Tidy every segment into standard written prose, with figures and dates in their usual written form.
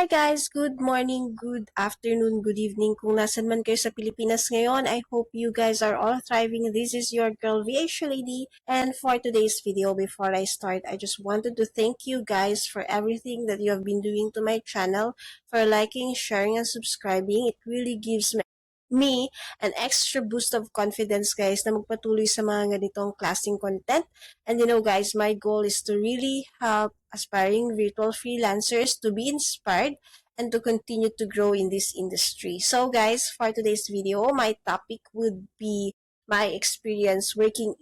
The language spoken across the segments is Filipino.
Hi guys! Good morning, good afternoon, good evening. Kung nasan man kayo sa Pilipinas ngayon, I hope you guys are all thriving. This is your girl, VH Lady. And for today's video, before I start, I just wanted to thank you guys for everything that you have been doing to my channel, for liking, sharing, and subscribing. It really gives me an extra boost of confidence, guys, na magpatuloy sa mga ganitong klaseng content. And guys, my goal is to really help aspiring virtual freelancers to be inspired and to continue to grow in this industry. So guys, for today's video, my topic would be my experience working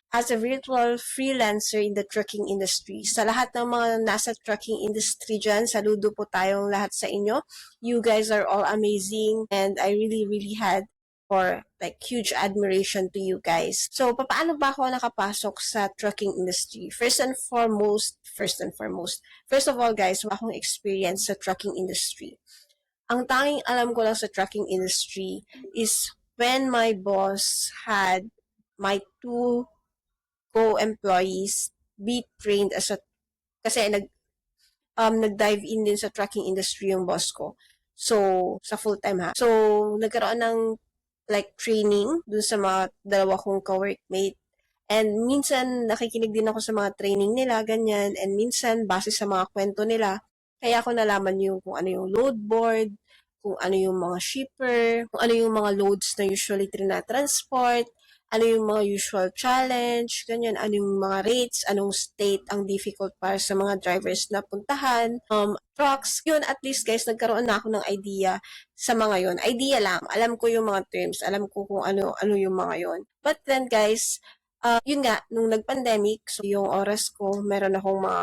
as a virtual freelancer in the trucking industry. Sa lahat ng mga nasa trucking industry dyan, saludo po tayong lahat sa inyo. You guys are all amazing and I really had for like huge admiration to you guys. So, paano ba ako nakapasok sa trucking industry? First of all guys, wala akong experience sa trucking industry. Ang tanging alam ko lang sa trucking industry is when my boss had my two co-employees be trained kasi nag-dive in din sa trucking industry yung boss ko. So, sa full-time ha. So, nagkaroon ng like training dun sa mga dalawa kong ka-workmate. And minsan, nakikinig din ako sa mga training nila, ganyan. And minsan, base sa mga kwento nila, kaya ako nalaman yung kung ano yung load board, kung ano yung mga shipper, kung ano yung mga loads na usually transport, ano yung mga usual challenge, ganyan, ano yung mga rates, anong state ang difficult para sa mga drivers na puntahan, trucks, yun, at least guys, nagkaroon na ako ng idea sa mga yon. Idea lang, alam ko yung mga terms, alam ko kung ano yung mga yon. But then guys, yun nga, nung nag-pandemic, so yung oras ko, meron akong mga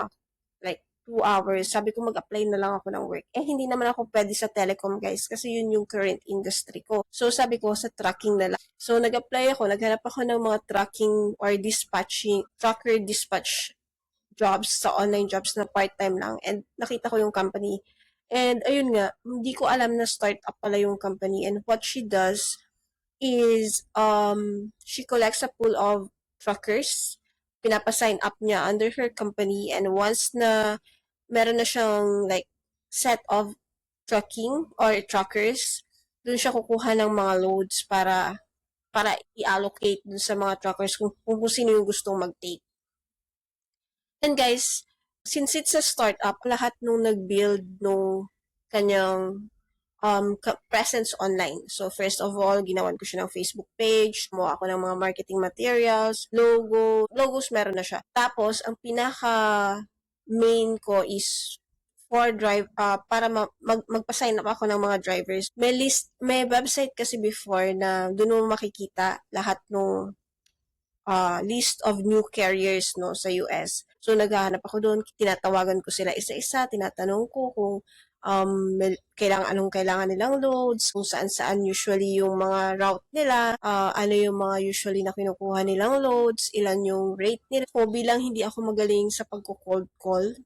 like 2 hours. Sabi ko mag-apply na lang ako ng work. Hindi naman ako pwede sa telecom guys kasi yun yung current industry ko. So sabi ko sa trucking na lang. So nag-apply ako, naghanap ako ng mga trucking or trucker dispatch jobs sa online jobs na part-time lang. And nakita ko yung company. And ayun nga, hindi ko alam na start-up pala yung company. And what she does is she collects a pool of truckers, pinapa-sign up niya under her company, and once na meron na siyang like set of trucking or truckers, dun siya kukuha ng mga loads para i-allocate dun sa mga truckers kung sino yung gustong mag-take. And guys, since it's a startup, lahat nung nag-build nung kanyang presence online. So, first of all, ginawan ko siya ng Facebook page, gumawa ako ng mga marketing materials, logos meron na siya. Tapos, ang pinaka-main ko is para magpa-sign up ako ng mga drivers. May website kasi before na doon mo makikita lahat ng list of new carriers no sa US. So naghahanap ako doon, tinatawagan ko sila isa-isa, tinatanong ko kung anong kailangan nilang loads, kung saan-saan usually yung mga route nila, ano yung mga usually na kinukuha nilang loads, ilan yung rate nila. So bilang hindi ako magaling sa pagko-cold call,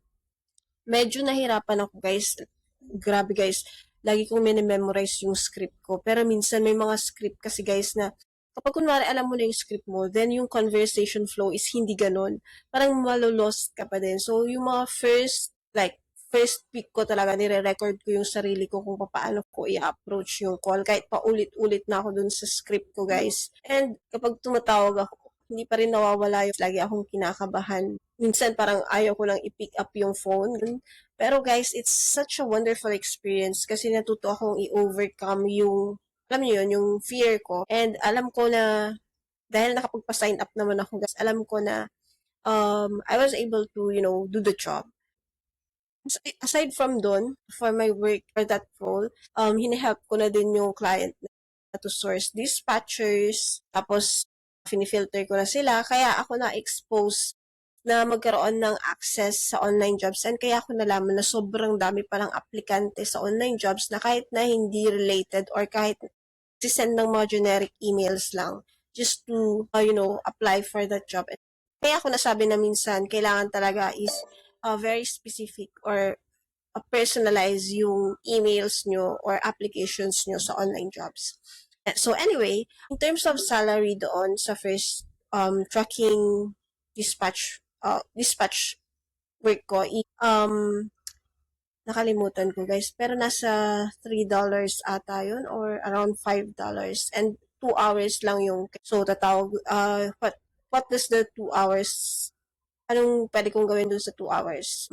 medyo nahirapan ako guys. Grabe guys, lagi kong memorize yung script ko. Pero minsan may mga script kasi guys na kapag kunwari alam mo na yung script mo, then yung conversation flow is hindi ganun. Parang malolost ka pa din. So yung mga first week ko talaga, nire-record ko yung sarili ko kung paano ko i-approach yung call. Kahit paulit-ulit na ako dun sa script ko guys. And kapag tumatawag ako, hindi pa rin nawawala yung lagi akong kinakabahan. Minsan parang ayaw ko lang i-pick up yung phone. Pero guys, it's such a wonderful experience kasi natuto akong i-overcome yung, alam niyo yun, yung fear ko. And alam ko na, dahil nakapagpa-sign up naman ako guys, alam ko na I was able to, do the job. Aside from doon, for my work for that role, hinihelp ko na din yung client na to source dispatchers, tapos finifilter ko na sila, kaya ako na-expose na magkaroon ng access sa online jobs and kaya ako nalaman na sobrang dami palang aplikante sa online jobs na kahit na hindi related or kahit sisend ng mga generic emails lang just to, apply for that job. Kaya ako nasabi na minsan, kailangan talaga is very specific or personalize yung emails nyo or applications nyo sa online jobs. So anyway, in terms of salary doon sa first trucking dispatch work ko, Nakalimutan ko guys, pero nasa $3 ata yun or around $5. And 2 hours lang yung, so tatawag, what does the 2 hours, anong pwede kong gawin dun sa 2 hours?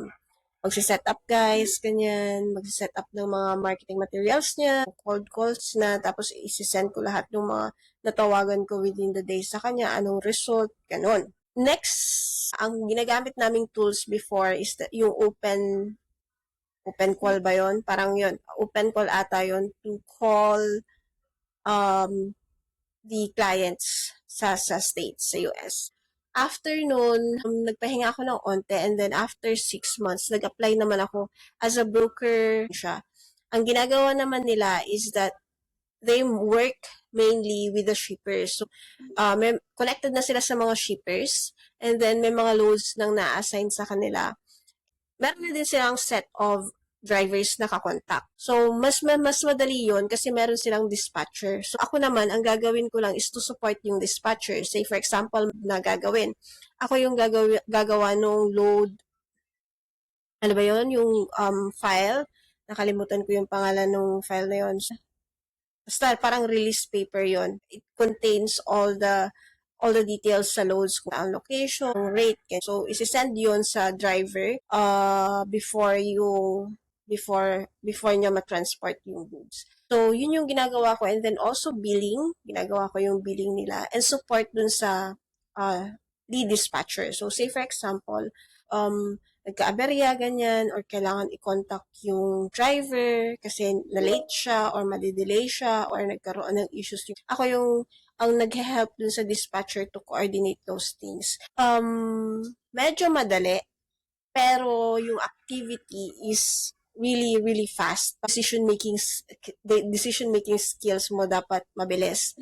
Magsiset up guys, ganyan, magsiset up ng mga marketing materials niya, cold calls na, tapos isi-send ko lahat ng mga natawagan ko within the day sa kanya, anong result, ganon. Next, ang ginagamit naming tools before is yung open call ba yon? Parang yon, open call ata yon to call um, the clients sa States, sa US. After nun, nagpahinga ako ng onte and then after 6 months, nag-apply naman ako as a broker siya. Ang ginagawa naman nila is that they work mainly with the shippers. So, may, connected na sila sa mga shippers and then may mga loads nang na-assign sa kanila. Meron na din silang set of drivers na kakontak. So, mas madali yon kasi meron silang dispatcher. So, ako naman, ang gagawin ko lang is to support yung dispatcher. Say, for example, na gagawin. Ako yung gagawa nung load, ano ba yon yung file. Nakalimutan ko yung pangalan ng file na yon. Basta parang release paper yon. It contains all the details sa loads, kung ang location, rate. So, isi-send yon sa driver before niya ma-transport yung goods. So, yun yung ginagawa ko. And then also billing. Ginagawa ko yung billing nila. And support dun sa lead dispatcher. So, say for example, nagka-aberya, ganyan, or kailangan i-contact yung driver kasi na-late siya or madidelay siya or nagkaroon ng issues. Ako yung ang nag-help dun sa dispatcher to coordinate those things. Medyo madali, pero yung activity is really, really fast. Decision-making skills mo dapat mabilis.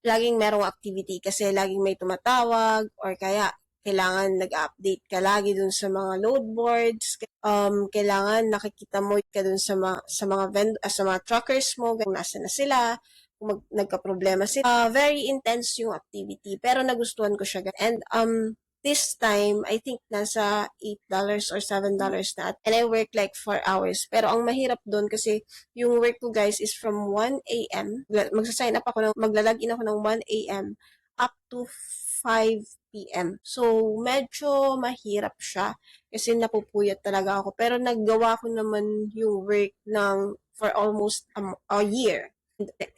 Laging merong activity kasi laging may tumatawag or kaya kailangan nag-update ka lagi dun sa mga load boards. Kailangan nakikita mo ka dun sa mga truckers mo, kung nasa na sila, kung nagka-problema sila. Very intense yung activity, pero nagustuhan ko siya. And this time, I think nasa $8 or $7 na. And I work like 4 hours. Pero ang mahirap doon kasi yung work ko guys is from 1 a.m. Magsasign up ako, maglalagin ako ng 1 a.m. up to 5 p.m. So, medyo mahirap siya kasi napupuyat talaga ako. Pero naggawa ko naman yung work for almost a year.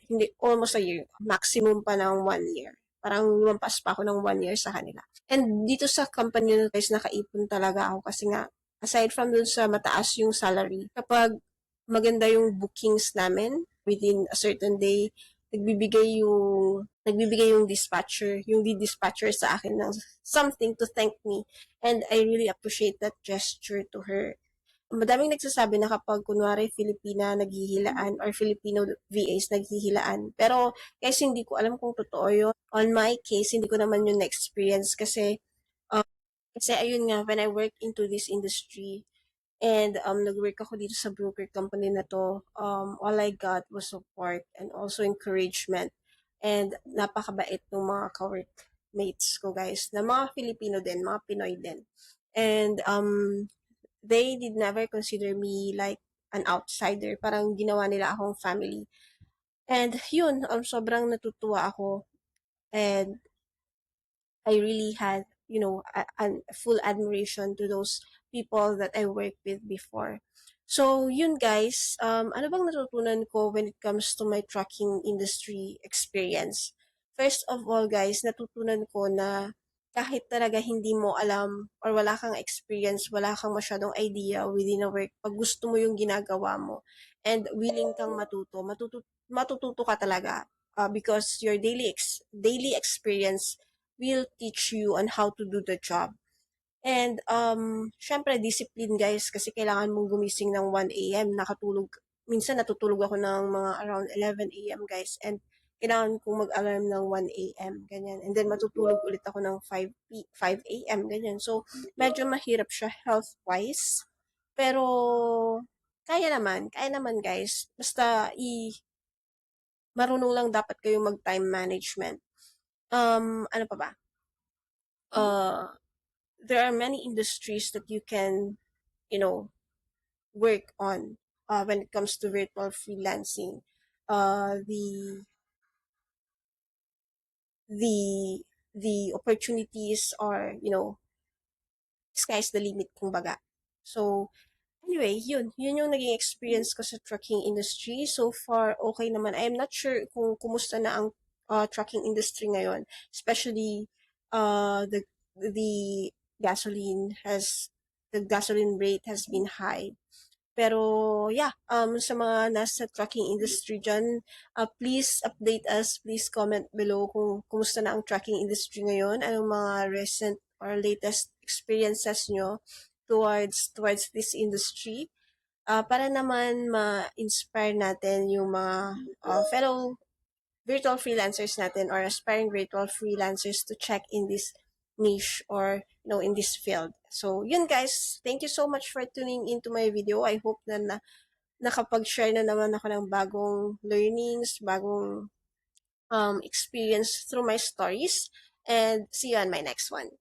Hindi, almost a year. Maximum pa ng 1 year. Parang lumampas pa ako ng 1 year sa kanila. And dito sa company na guys, nakaipon talaga ako kasi nga, aside from dun sa mataas yung salary, kapag maganda yung bookings namin within a certain day, nagbibigay yung dispatcher, yung lead dispatcher sa akin ng something to thank me. And I really appreciate that gesture to her. Madaming nagsasabi na kapag kunwari Filipina naghihilaan or Filipino VAs naghihilaan. Pero guys, hindi ko alam kung totoo yun. On my case, hindi ko naman yun na-experience kasi ayun nga, when I work into this industry, and nag-work ako dito sa broker company na to, all I got was support and also encouragement. And napakabait ng mga ka-workmates ko guys, na mga Filipino din, mga Pinoy din. And they did never consider me like an outsider. Parang ginawa nila akong family. And yun, sobrang natutuwa ako. And I really had, a full admiration to those people that I worked with before. So, yun guys, ano bang natutunan ko when it comes to my trucking industry experience? First of all guys, natutunan ko na kahit talaga hindi mo alam or wala kang experience, wala kang masyadong idea within a work, pag gusto mo yung ginagawa mo and willing kang matututo ka talaga because your daily experience will teach you on how to do the job. And, syempre, discipline guys, kasi kailangan mong gumising ng 1 a.m. Minsan natutulog ako ng mga around 11 a.m. guys, and kailangan kong mag-alarm ng 1 a.m. ganyan. And then matutulog ulit ako ng 5 a.m. ganyan. So, medyo mahirap siya health-wise. Pero, kaya naman guys. Basta, marunong lang dapat kayo mag-time management. Ano pa ba? There are many industries that you can, you know, work on when it comes to virtual freelancing. Uh, the the the opportunities are, sky's the limit, kumbaga. So, anyway, yun yung naging experience ko sa trucking industry. So far, okay naman. I am not sure kung kumusta na ang trucking industry ngayon, especially the gasoline has the gasoline rate has been high. Pero yeah, sa mga nasa trucking industry dyan, please update us, please comment below kung kumusta na ang trucking industry ngayon, anong mga recent or latest experiences nyo towards this industry. Para naman ma-inspire natin yung mga fellow virtual freelancers natin or aspiring virtual freelancers to check in this niche or in this field. So yun guys, thank you so much for tuning into my video. I hope na nakapag-share na naman ako ng bagong learnings, bagong experience through my stories, and see you on my next one.